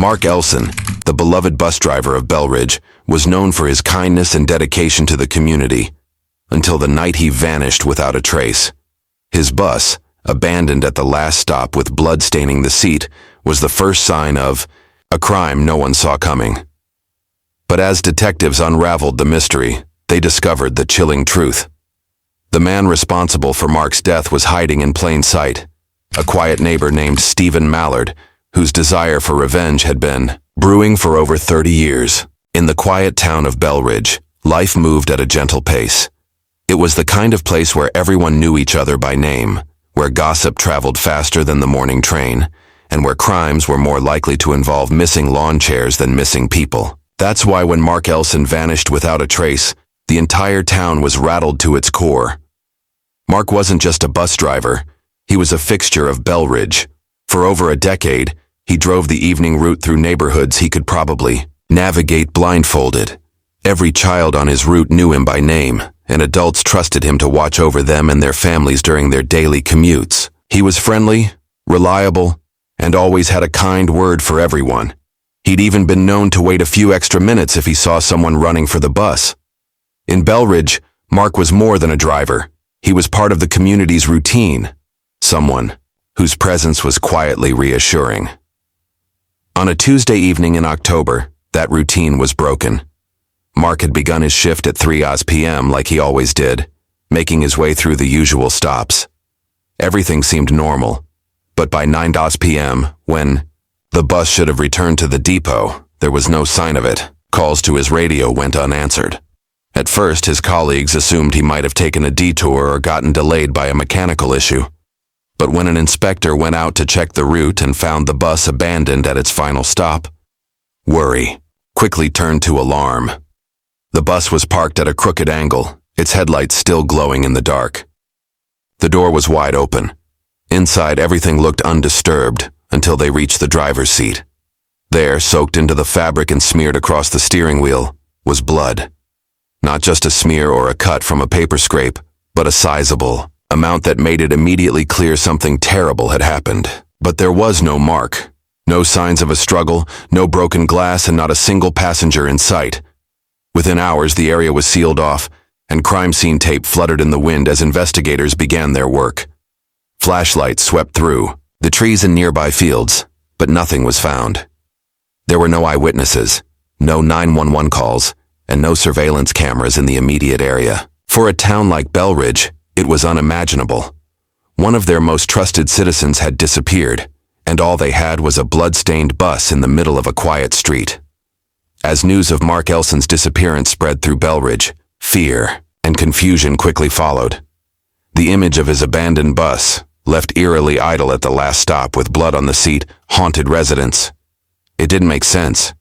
Mark Elson, the beloved bus driver of Bellridge, was known for his kindness and dedication to the community, until the night he vanished without a trace. His bus, abandoned at the last stop with blood staining the seat, was the first sign of a crime no one saw coming. But as detectives unraveled the mystery, they discovered the chilling truth. The man responsible for Mark's death was hiding in plain sight, a quiet neighbor named Stephen Mallard, whose desire for revenge had been brewing for over 30 years. In the quiet town of Bellridge, life moved at a gentle pace. It was the kind of place where everyone knew each other by name, where gossip traveled faster than the morning train, and where crimes were more likely to involve missing lawn chairs than missing people. That's why when Mark Elson vanished without a trace, the entire town was rattled to its core. Mark wasn't just a bus driver, he was a fixture of Bellridge. For over a decade, he drove the evening route through neighborhoods he could probably navigate blindfolded. Every child on his route knew him by name, and adults trusted him to watch over them and their families during their daily commutes. He was friendly, reliable, and always had a kind word for everyone. He'd even been known to wait a few extra minutes if he saw someone running for the bus. In Bellridge, Mark was more than a driver. He was part of the community's routine, someone whose presence was quietly reassuring. On a Tuesday evening in October, that routine was broken. Mark had begun his shift at 3 p.m. like he always did, making his way through the usual stops. Everything seemed normal, but by 9 p.m., when the bus should have returned to the depot, there was no sign of it. Calls to his radio went unanswered. At first, his colleagues assumed he might have taken a detour or gotten delayed by a mechanical issue. But when an inspector went out to check the route and found the bus abandoned at its final stop, worry quickly turned to alarm. The bus was parked at a crooked angle, its headlights still glowing in the dark. The door was wide open. Inside, everything looked undisturbed until they reached the driver's seat. There, soaked into the fabric and smeared across the steering wheel, was blood. Not just a smear or a cut from a paper scrape, but a sizable amount that made it immediately clear something terrible had happened. But there was no mark, no signs of a struggle, no broken glass, and not a single passenger in sight. Within hours, the area was sealed off, and crime scene tape fluttered in the wind as investigators began their work. Flashlights swept through the trees and nearby fields, but nothing was found. There were no eyewitnesses, no 911 calls, and no surveillance cameras in the immediate area. For a town like Bellridge, it was unimaginable. One of their most trusted citizens had disappeared, and all they had was a blood-stained bus in the middle of a quiet street. As news of Mark Elson's disappearance spread through Bellridge, fear and confusion quickly followed. The image of his abandoned bus, left eerily idle at the last stop with blood on the seat, haunted residents. It didn't make sense.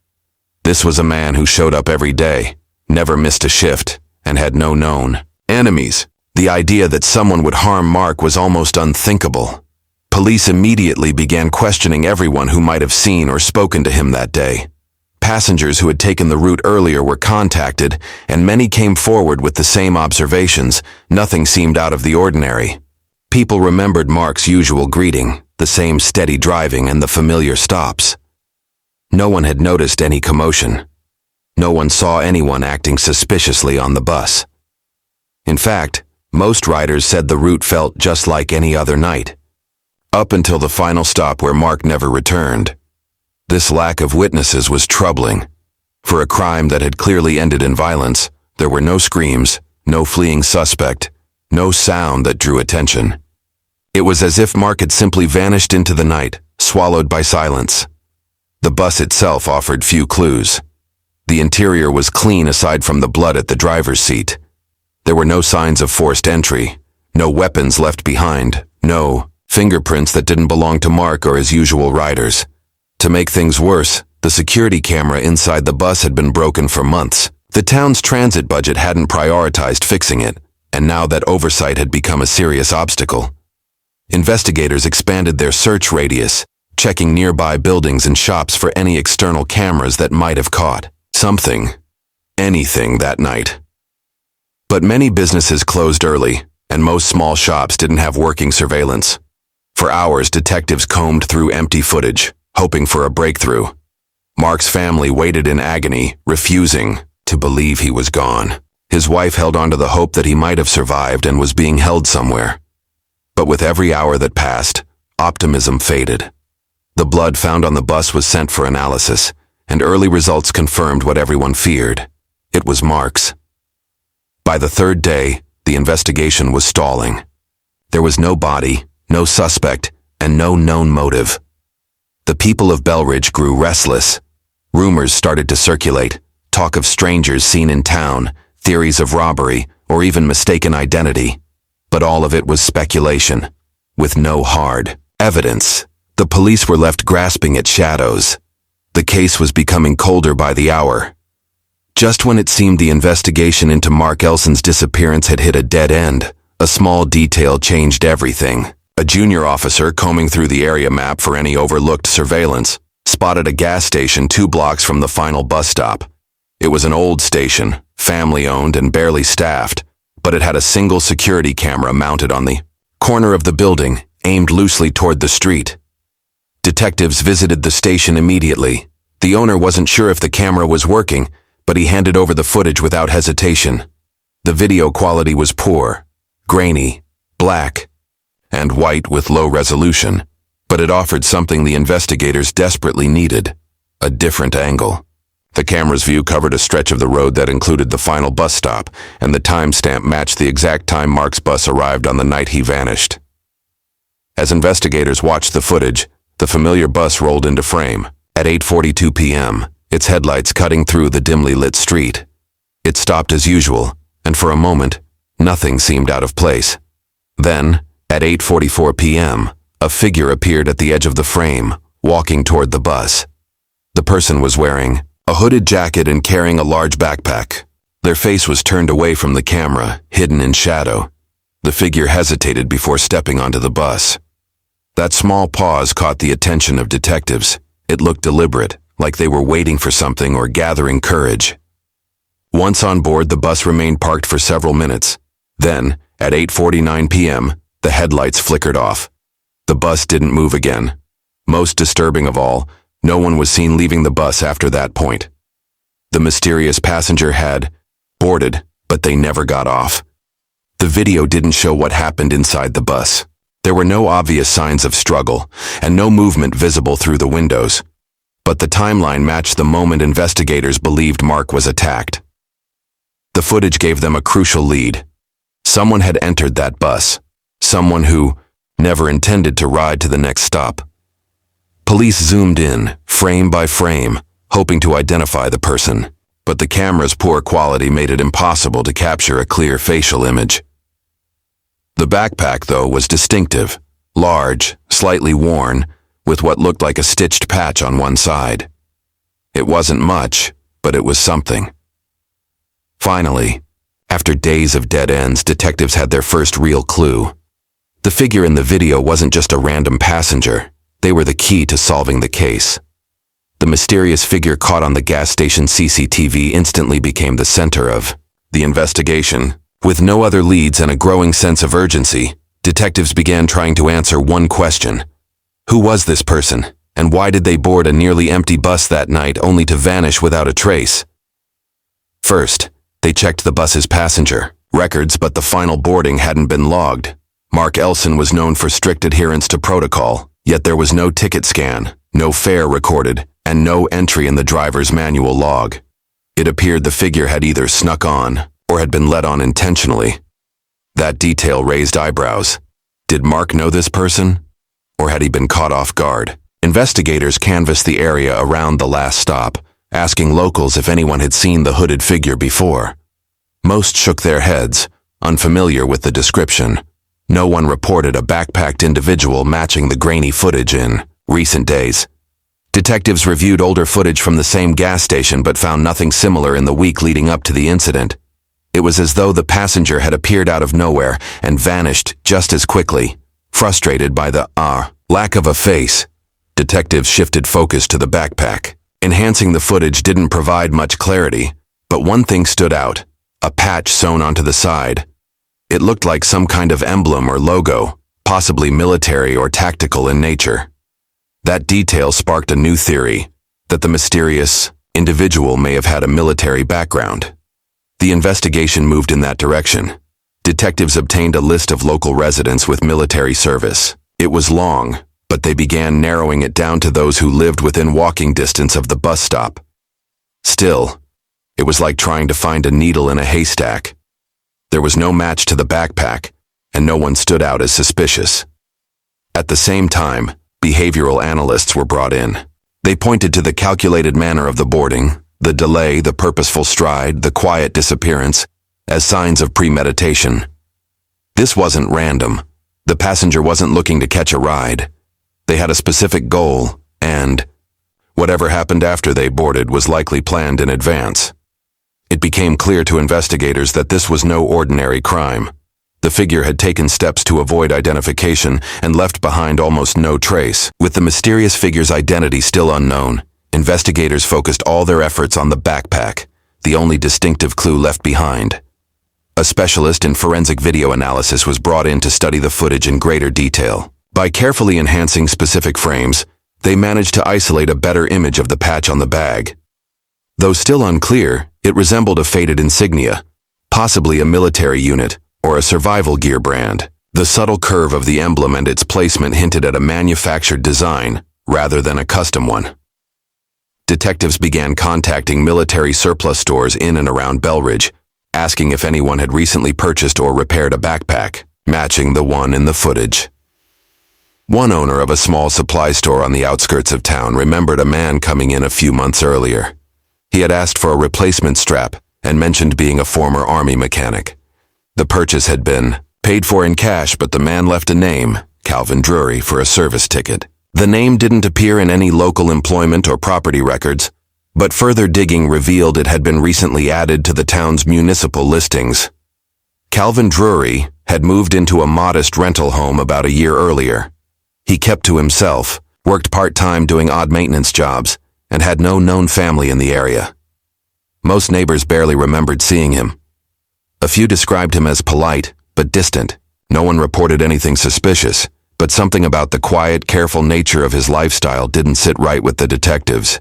This was a man who showed up every day, never missed a shift, and had no known enemies. The idea that someone would harm Mark was almost unthinkable. Police immediately began questioning everyone who might have seen or spoken to him that day. Passengers who had taken the route earlier were contacted, and many came forward with the same observations. Nothing seemed out of the ordinary. People remembered Mark's usual greeting, the same steady driving and the familiar stops. No one had noticed any commotion. No one saw anyone acting suspiciously on the bus. In fact, most riders said the route felt just like any other night. Up until the final stop where Mark never returned. This lack of witnesses was troubling. For a crime that had clearly ended in violence, there were no screams, no fleeing suspect, no sound that drew attention. It was as if Mark had simply vanished into the night, swallowed by silence. The bus itself offered few clues. The interior was clean aside from the blood at the driver's seat. There were no signs of forced entry, no weapons left behind, no fingerprints that didn't belong to Mark or his usual riders. To make things worse, the security camera inside the bus had been broken for months. The town's transit budget hadn't prioritized fixing it, and now that oversight had become a serious obstacle. Investigators expanded their search radius, checking nearby buildings and shops for any external cameras that might have caught anything that night. But many businesses closed early, and most small shops didn't have working surveillance. For hours, detectives combed through empty footage, hoping for a breakthrough. Mark's family waited in agony, refusing to believe he was gone. His wife held on to the hope that he might have survived and was being held somewhere. But with every hour that passed, optimism faded. The blood found on the bus was sent for analysis, and early results confirmed what everyone feared. It was Mark's. By the third day, the investigation was stalling. There was no body, no suspect, and no known motive. The people of Bellridge grew restless. Rumors started to circulate, talk of strangers seen in town, theories of robbery, or even mistaken identity. But all of it was speculation, with no hard evidence. The police were left grasping at shadows. The case was becoming colder by the hour. Just when it seemed the investigation into Mark Elson's disappearance had hit a dead end, a small detail changed everything. A junior officer combing through the area map for any overlooked surveillance spotted a gas station 2 blocks from the final bus stop. It was an old station, family-owned and barely staffed, but it had a single security camera mounted on the corner of the building, aimed loosely toward the street. Detectives visited the station immediately. The owner wasn't sure if the camera was working, but he handed over the footage without hesitation. The video quality was poor, grainy, black, and white with low resolution, but it offered something the investigators desperately needed: a different angle. The camera's view covered a stretch of the road that included the final bus stop, and the timestamp matched the exact time Mark's bus arrived on the night he vanished. As investigators watched the footage, the familiar bus rolled into frame. At 8:42 p.m., its headlights cutting through the dimly lit street. It stopped as usual, and for a moment, nothing seemed out of place. Then, at 8:44 p.m., a figure appeared at the edge of the frame, walking toward the bus. The person was wearing a hooded jacket and carrying a large backpack. Their face was turned away from the camera, hidden in shadow. The figure hesitated before stepping onto the bus. That small pause caught the attention of detectives. It looked deliberate, like they were waiting for something or gathering courage. Once on board, the bus remained parked for several minutes. Then, at 8:49 p.m., the headlights flickered off. The bus didn't move again. Most disturbing of all, no one was seen leaving the bus after that point. The mysterious passenger had boarded, but they never got off. The video didn't show what happened inside the bus. There were no obvious signs of struggle, and no movement visible through the windows. But the timeline matched the moment investigators believed Mark was attacked. The footage gave them a crucial lead. Someone had entered that bus. Someone who never intended to ride to the next stop. Police zoomed in, frame by frame, hoping to identify the person, but the camera's poor quality made it impossible to capture a clear facial image. The backpack, though, was distinctive, large, slightly worn, with what looked like a stitched patch on one side. It wasn't much, but it was something. Finally, after days of dead ends, detectives had their first real clue. The figure in the video wasn't just a random passenger. They were the key to solving the case. The mysterious figure caught on the gas station CCTV instantly became the center of the investigation. With no other leads and a growing sense of urgency, detectives began trying to answer one question. Who was this person, and why did they board a nearly empty bus that night only to vanish without a trace? First, they checked the bus's passenger records, but the final boarding hadn't been logged. Mark Elson was known for strict adherence to protocol, yet there was no ticket scan, no fare recorded, and no entry in the driver's manual log. It appeared the figure had either snuck on or had been let on intentionally. That detail raised eyebrows. Did Mark know this person? Or had he been caught off guard? Investigators canvassed the area around the last stop, asking locals if anyone had seen the hooded figure before. Most shook their heads, unfamiliar with the description. No one reported a backpacked individual matching the grainy footage in recent days. Detectives reviewed older footage from the same gas station but found nothing similar in the week leading up to the incident. It was as though the passenger had appeared out of nowhere and vanished just as quickly. Frustrated by the lack of a face, detectives shifted focus to the backpack. Enhancing the footage didn't provide much clarity, but one thing stood out: a patch sewn onto the side. It looked like some kind of emblem or logo, possibly military or tactical in nature. That detail sparked a new theory. that the mysterious individual may have had a military background. The investigation moved in that direction. Detectives obtained a list of local residents with military service. It was long, but they began narrowing it down to those who lived within walking distance of the bus stop. Still, it was like trying to find a needle in a haystack. There was no match to the backpack, and no one stood out as suspicious. At the same time, behavioral analysts were brought in. They pointed to the calculated manner of the boarding, the delay, the purposeful stride, the quiet disappearance, as signs of premeditation. This wasn't random. The passenger wasn't looking to catch a ride. They had a specific goal, and whatever happened after they boarded was likely planned in advance. It became clear to investigators that this was no ordinary crime. The figure had taken steps to avoid identification and left behind almost no trace. With the mysterious figure's identity still unknown, investigators focused all their efforts on the backpack, the only distinctive clue left behind. A specialist in forensic video analysis was brought in to study the footage in greater detail. By carefully enhancing specific frames, they managed to isolate a better image of the patch on the bag. Though still unclear, it resembled a faded insignia, possibly a military unit or a survival gear brand. The subtle curve of the emblem and its placement hinted at a manufactured design rather than a custom one. Detectives began contacting military surplus stores in and around Bellridge, asking if anyone had recently purchased or repaired a backpack, matching the one in the footage. One owner of a small supply store on the outskirts of town remembered a man coming in a few months earlier. He had asked for a replacement strap and mentioned being a former army mechanic. The purchase had been paid for in cash, but the man left a name, Calvin Drury, for a service ticket. The name didn't appear in any local employment or property records, but further digging revealed it had been recently added to the town's municipal listings. Calvin Drury had moved into a modest rental home about a year earlier. He kept to himself, worked part-time doing odd maintenance jobs, and had no known family in the area. Most neighbors barely remembered seeing him. A few described him as polite, but distant. No one reported anything suspicious, but something about the quiet, careful nature of his lifestyle didn't sit right with the detectives.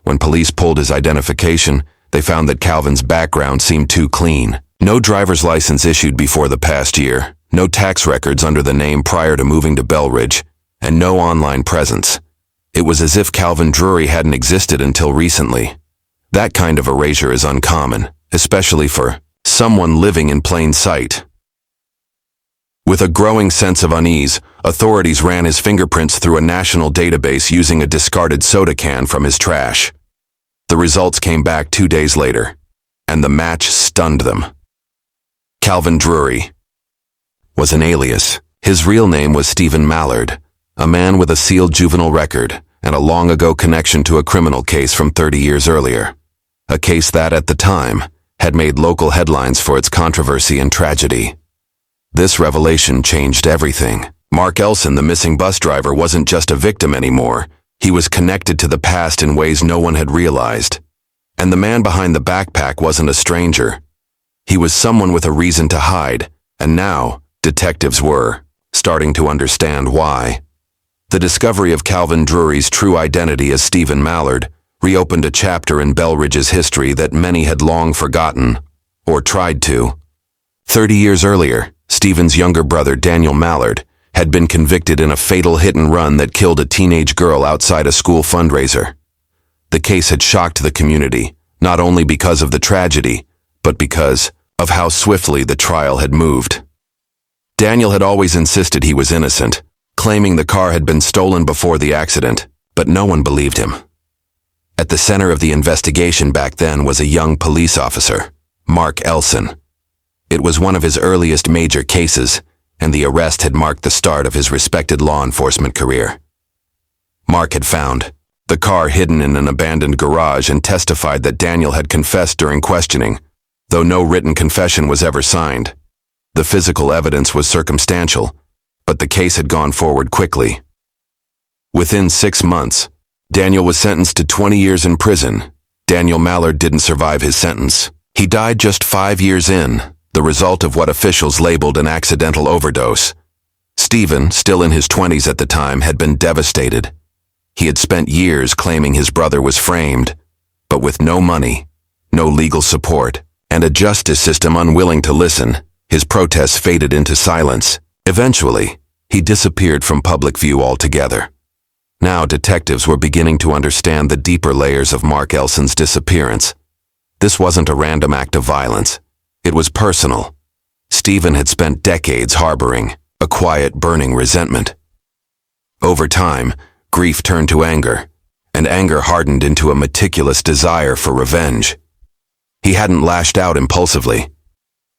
When police pulled his identification, they found that Calvin's background seemed too clean. No driver's license issued before the past year, no tax records under the name prior to moving to Bellridge, and no online presence. It was as if Calvin Drury hadn't existed until recently. That kind of erasure is uncommon, especially for someone living in plain sight. With a growing sense of unease, authorities ran his fingerprints through a national database using a discarded soda can from his trash. The results came back 2 days later, and the match stunned them. Calvin Drury was an alias. His real name was Stephen Mallard, a man with a sealed juvenile record and a long-ago connection to a criminal case from 30 years earlier. A case that, at the time, had made local headlines for its controversy and tragedy. This revelation changed everything. Mark Elson, the missing bus driver, wasn't just a victim anymore. He was connected to the past in ways no one had realized. And the man behind the backpack wasn't a stranger. He was someone with a reason to hide, and now, detectives were starting to understand why. The discovery of Calvin Drury's true identity as Stephen Mallard reopened a chapter in Bellridge's history that many had long forgotten, or tried to. 30 years earlier, Stephen's younger brother, Daniel Mallard, had been convicted in a fatal hit-and-run that killed a teenage girl outside a school fundraiser. The case had shocked the community, not only because of the tragedy, but because of how swiftly the trial had moved. Daniel had always insisted he was innocent, claiming the car had been stolen before the accident, but no one believed him. At the center of the investigation back then was a young police officer, Mark Elson. It was one of his earliest major cases, and the arrest had marked the start of his respected law enforcement career. Mark had found the car hidden in an abandoned garage and testified that Daniel had confessed during questioning, though no written confession was ever signed. The physical evidence was circumstantial, but the case had gone forward quickly. Within 6 months, Daniel was sentenced to 20 years in prison. Daniel Mallard didn't survive his sentence. He died just 5 years in, the result of what officials labeled an accidental overdose. Stephen, still in his 20s at the time, had been devastated. He had spent years claiming his brother was framed, but with no money, no legal support, and a justice system unwilling to listen, his protests faded into silence. Eventually, he disappeared from public view altogether. Now detectives were beginning to understand the deeper layers of Mark Elson's disappearance. This wasn't a random act of violence. It was personal. Stephen had spent decades harboring a quiet, burning resentment. Over time, grief turned to anger, and anger hardened into a meticulous desire for revenge. He hadn't lashed out impulsively.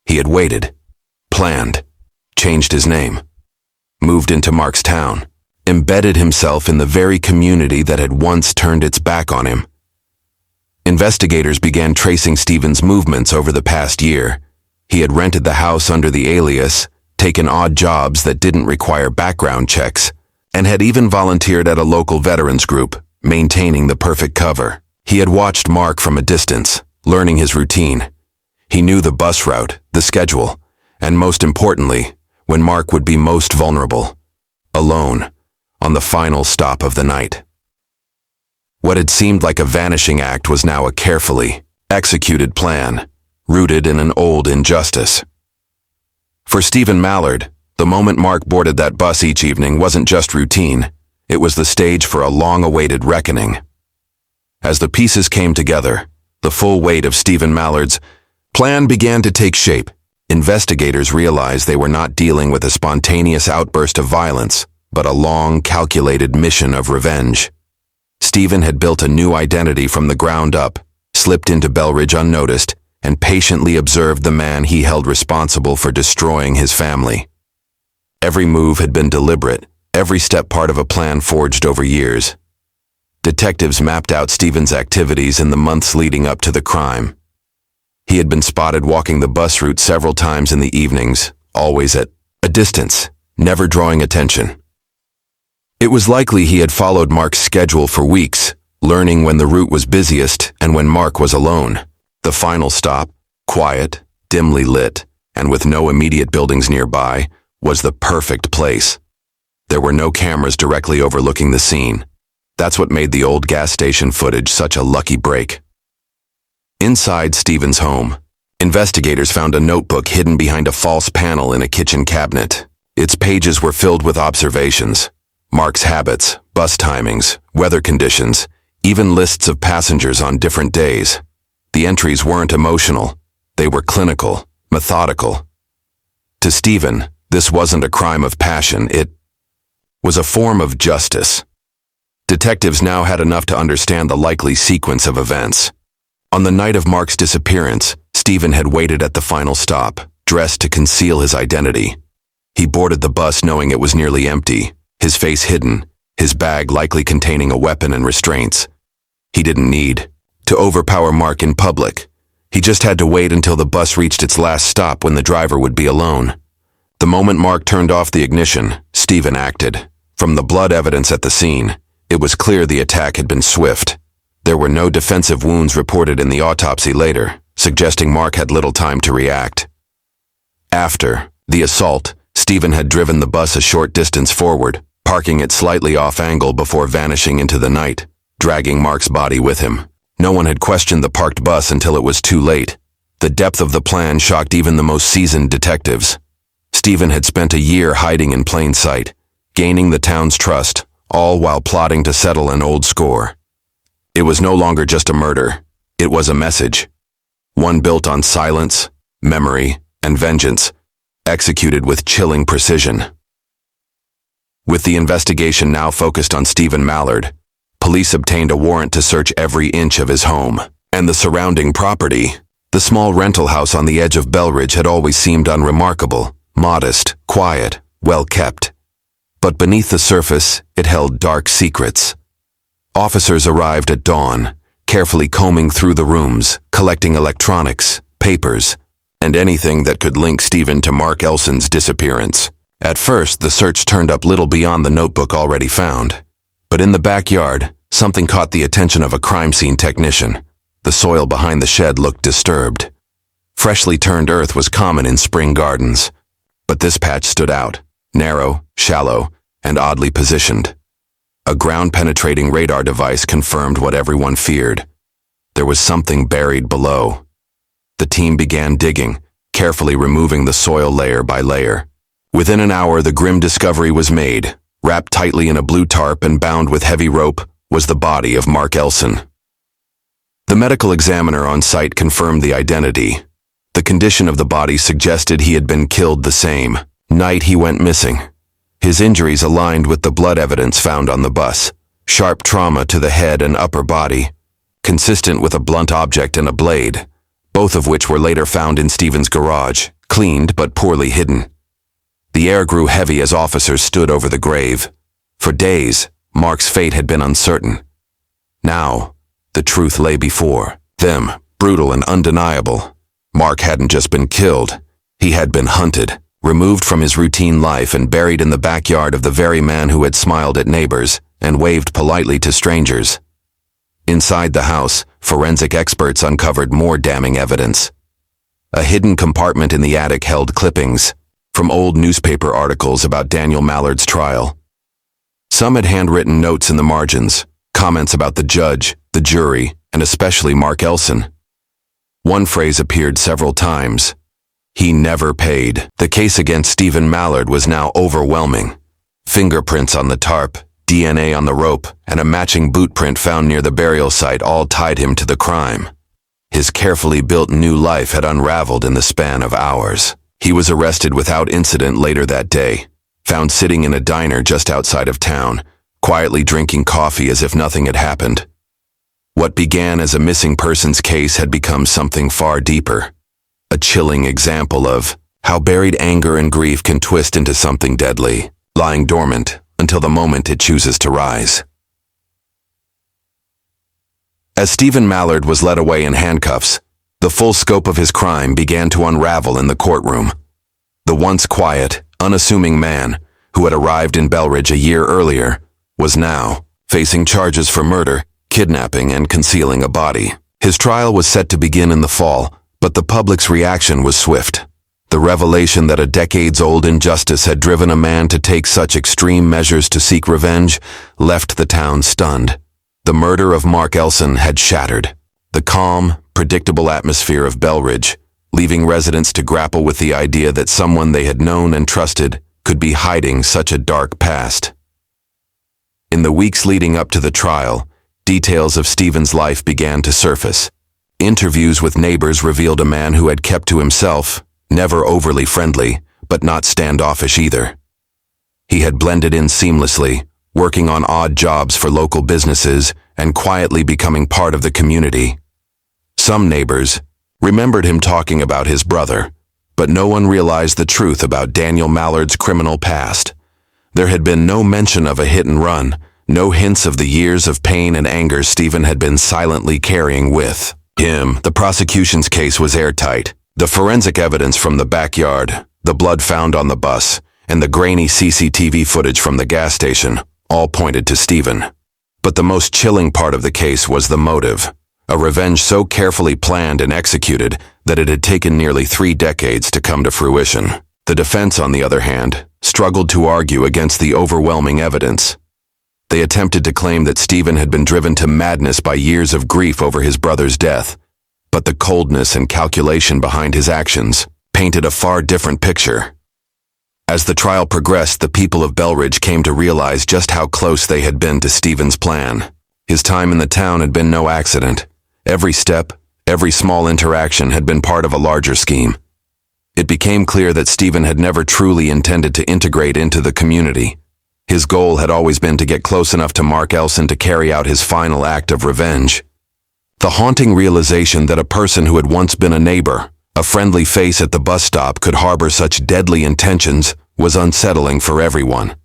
He had waited, planned, changed his name, moved into Mark's town, embedded himself in the very community that had once turned its back on him. Investigators began tracing Stephen's movements over the past year. He had rented the house under the alias, taken odd jobs that didn't require background checks, and had even volunteered at a local veterans group, maintaining the perfect cover. He had watched Mark from a distance, learning his routine. He knew the bus route, the schedule, and most importantly, when Mark would be most vulnerable, alone, on the final stop of the night. What had seemed like a vanishing act was now a carefully executed plan, rooted in an old injustice. For Stephen Mallard, the moment Mark boarded that bus each evening wasn't just routine, it was the stage for a long-awaited reckoning. As the pieces came together, the full weight of Stephen Mallard's plan began to take shape. Investigators realized they were not dealing with a spontaneous outburst of violence, but a long, calculated mission of revenge. Stephen had built a new identity from the ground up, slipped into Bellridge unnoticed, and patiently observed the man he held responsible for destroying his family. Every move had been deliberate, every step part of a plan forged over years. Detectives mapped out Stephen's activities in the months leading up to the crime. He had been spotted walking the bus route several times in the evenings, always at a distance, never drawing attention. It was likely he had followed Mark's schedule for weeks, learning when the route was busiest and when Mark was alone. The final stop, quiet, dimly lit, and with no immediate buildings nearby, was the perfect place. There were no cameras directly overlooking the scene. That's what made the old gas station footage such a lucky break. Inside Stephen's home, investigators found a notebook hidden behind a false panel in a kitchen cabinet. Its pages were filled with observations, Mark's habits, bus timings, weather conditions, even lists of passengers on different days. The entries weren't emotional, they were clinical, methodical. To Stephen, this wasn't a crime of passion, it was a form of justice. Detectives now had enough to understand the likely sequence of events. On the night of Mark's disappearance, Stephen had waited at the final stop, dressed to conceal his identity. He boarded the bus knowing it was nearly empty, his face hidden, his bag likely containing a weapon and restraints. He didn't need to overpower Mark in public. He just had to wait until the bus reached its last stop when the driver would be alone. The moment Mark turned off the ignition, Stephen acted. From the blood evidence at the scene, it was clear the attack had been swift. There were no defensive wounds reported in the autopsy later, suggesting Mark had little time to react. After the assault, Stephen had driven the bus a short distance forward, parking it slightly off-angle before vanishing into the night, dragging Mark's body with him. No one had questioned the parked bus until it was too late. The depth of the plan shocked even the most seasoned detectives. Stephen had spent a year hiding in plain sight, gaining the town's trust, all while plotting to settle an old score. It was no longer just a murder. It was a message. One built on silence, memory, and vengeance, executed with chilling precision. With the investigation now focused on Stephen Mallard, police obtained a warrant to search every inch of his home and the surrounding property. The small rental house on the edge of Bellridge had always seemed unremarkable, modest, quiet, well-kept. But beneath the surface, it held dark secrets. Officers arrived at dawn, carefully combing through the rooms, collecting electronics, papers, and anything that could link Stephen to Mark Elson's disappearance. At first, the search turned up little beyond the notebook already found. But in the backyard, something caught the attention of a crime scene technician. The soil behind the shed looked disturbed. Freshly turned earth was common in spring gardens, but this patch stood out, narrow, shallow, and oddly positioned. A ground-penetrating radar device confirmed what everyone feared. There was something buried below. The team began digging, carefully removing the soil layer by layer. Within an hour, the grim discovery was made. Wrapped tightly in a blue tarp and bound with heavy rope was the body of Mark Elson. The medical examiner on site confirmed the identity. The condition of the body suggested he had been killed the same night he went missing. His injuries aligned with the blood evidence found on the bus. Sharp trauma to the head and upper body, consistent with a blunt object and a blade, both of which were later found in Stephen's garage, cleaned but poorly hidden. The air grew heavy as officers stood over the grave. For days, Mark's fate had been uncertain. Now, the truth lay before them, brutal and undeniable. Mark hadn't just been killed, he had been hunted, removed from his routine life and buried in the backyard of the very man who had smiled at neighbors and waved politely to strangers. Inside the house, forensic experts uncovered more damning evidence. A hidden compartment in the attic held clippings from old newspaper articles about Daniel Mallard's trial. Some had handwritten notes in the margins, comments about the judge, the jury, and especially Mark Elson. One phrase appeared several times: "He never paid." The case against Stephen Mallard was now overwhelming. Fingerprints on the tarp, DNA on the rope, and a matching boot print found near the burial site all tied him to the crime. His carefully built new life had unraveled in the span of hours. He was arrested without incident later that day, found sitting in a diner just outside of town, quietly drinking coffee as if nothing had happened. What began as a missing persons case had become something far deeper. A chilling example of how buried anger and grief can twist into something deadly, lying dormant until the moment it chooses to rise. As Stephen Mallard was led away in handcuffs, the full scope of his crime began to unravel in the courtroom. The once quiet, unassuming man, who had arrived in Bellridge a year earlier, was now facing charges for murder, kidnapping, and concealing a body. His trial was set to begin in the fall, but the public's reaction was swift. The revelation that a decades-old injustice had driven a man to take such extreme measures to seek revenge left the town stunned. The murder of Mark Elson had shattered the calm, predictable atmosphere of Bellridge, leaving residents to grapple with the idea that someone they had known and trusted could be hiding such a dark past. In the weeks leading up to the trial, details of Stephen's life began to surface. Interviews with neighbors revealed a man who had kept to himself, never overly friendly, but not standoffish either. He had blended in seamlessly, working on odd jobs for local businesses and quietly becoming part of the community. Some neighbors remembered him talking about his brother, but no one realized the truth about Daniel Mallard's criminal past. There had been no mention of a hit and run, no hints of the years of pain and anger Stephen had been silently carrying with him. The prosecution's case was airtight. The forensic evidence from the backyard, the blood found on the bus, and the grainy CCTV footage from the gas station all pointed to Stephen. But the most chilling part of the case was the motive, a revenge so carefully planned and executed that it had taken nearly 3 decades to come to fruition. The defense, on the other hand, struggled to argue against the overwhelming evidence. They attempted to claim that Stephen had been driven to madness by years of grief over his brother's death, but the coldness and calculation behind his actions painted a far different picture. As the trial progressed, the people of Bellridge came to realize just how close they had been to Stephen's plan. His time in the town had been no accident. Every step, every small interaction had been part of a larger scheme. It became clear that Stephen had never truly intended to integrate into the community. His goal had always been to get close enough to Mark Elson to carry out his final act of revenge. The haunting realization that a person who had once been a neighbor, a friendly face at the bus stop, could harbor such deadly intentions was unsettling for everyone.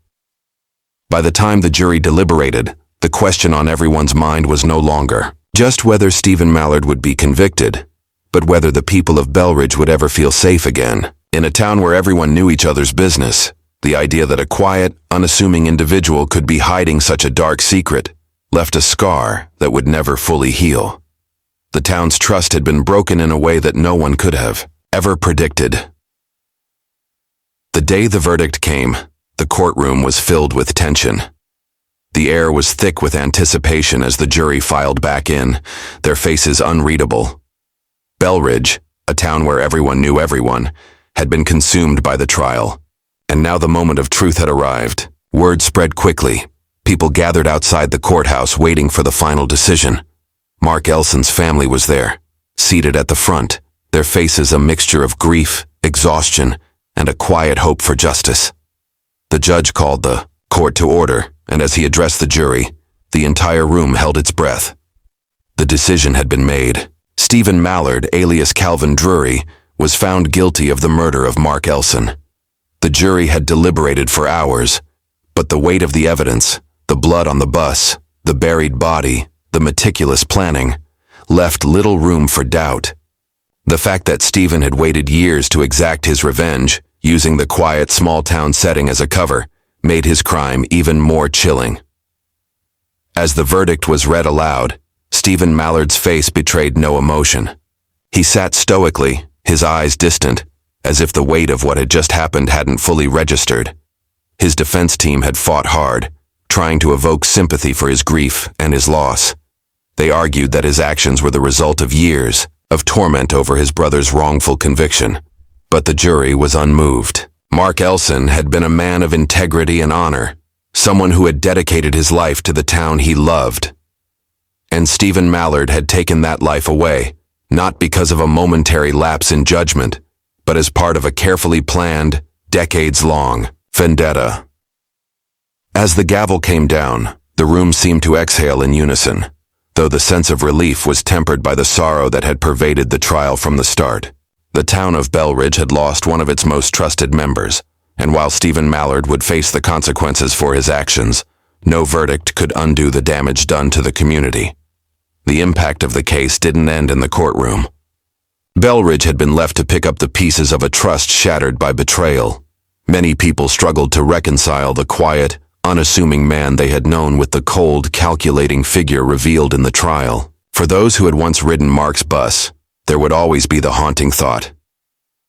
By the time the jury deliberated, the question on everyone's mind was no longer just whether Stephen Mallard would be convicted, but whether the people of Bellridge would ever feel safe again. In a town where everyone knew each other's business, the idea that a quiet, unassuming individual could be hiding such a dark secret left a scar that would never fully heal. The town's trust had been broken in a way that no one could have ever predicted. The day the verdict came, the courtroom was filled with tension. The air was thick with anticipation as the jury filed back in, their faces unreadable. Bellridge, a town where everyone knew everyone, had been consumed by the trial. And now the moment of truth had arrived. Word spread quickly. People gathered outside the courthouse waiting for the final decision. Mark Elson's family was there, seated at the front, their faces a mixture of grief, exhaustion, and a quiet hope for justice. The judge called the court to order, and as he addressed the jury, the entire room held its breath. The decision had been made. Stephen Mallard, alias Calvin Drury, was found guilty of the murder of Mark Elson. The jury had deliberated for hours, but the weight of the evidence, the blood on the bus, the buried body, the meticulous planning, left little room for doubt. The fact that Stephen had waited years to exact his revenge, using the quiet small-town setting as a cover, made his crime even more chilling. As the verdict was read aloud, Stephen Mallard's face betrayed no emotion. He sat stoically, his eyes distant, as if the weight of what had just happened hadn't fully registered. His defense team had fought hard, trying to evoke sympathy for his grief and his loss. They argued that his actions were the result of years of torment over his brother's wrongful conviction. But the jury was unmoved. Mark Elson had been a man of integrity and honor, someone who had dedicated his life to the town he loved. And Stephen Mallard had taken that life away, not because of a momentary lapse in judgment, but as part of a carefully planned, decades-long vendetta. As the gavel came down, the room seemed to exhale in unison, though the sense of relief was tempered by the sorrow that had pervaded the trial from the start. The town of Bellridge had lost one of its most trusted members, and while Stephen Mallard would face the consequences for his actions, no verdict could undo the damage done to the community. The impact of the case didn't end in the courtroom. Bellridge had been left to pick up the pieces of a trust shattered by betrayal. Many people struggled to reconcile the quiet, unassuming man they had known with the cold, calculating figure revealed in the trial. For those who had once ridden Mark's bus, there would always be the haunting thought: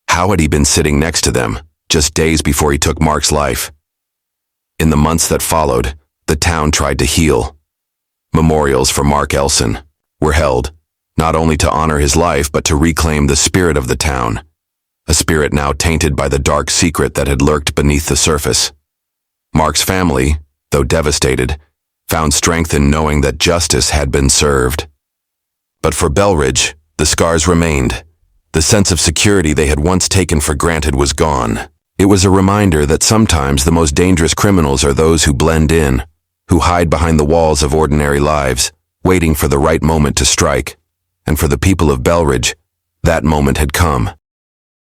how had he been sitting next to them, just days before he took Mark's life? In the months that followed, the town tried to heal. Memorials for Mark Elson were held, not only to honor his life but to reclaim the spirit of the town, a spirit now tainted by the dark secret that had lurked beneath the surface. Mark's family, though devastated, found strength in knowing that justice had been served. But for Bellridge, the scars remained. The sense of security they had once taken for granted was gone. It was a reminder that sometimes the most dangerous criminals are those who blend in, who hide behind the walls of ordinary lives, waiting for the right moment to strike. And for the people of Bellridge, that moment had come.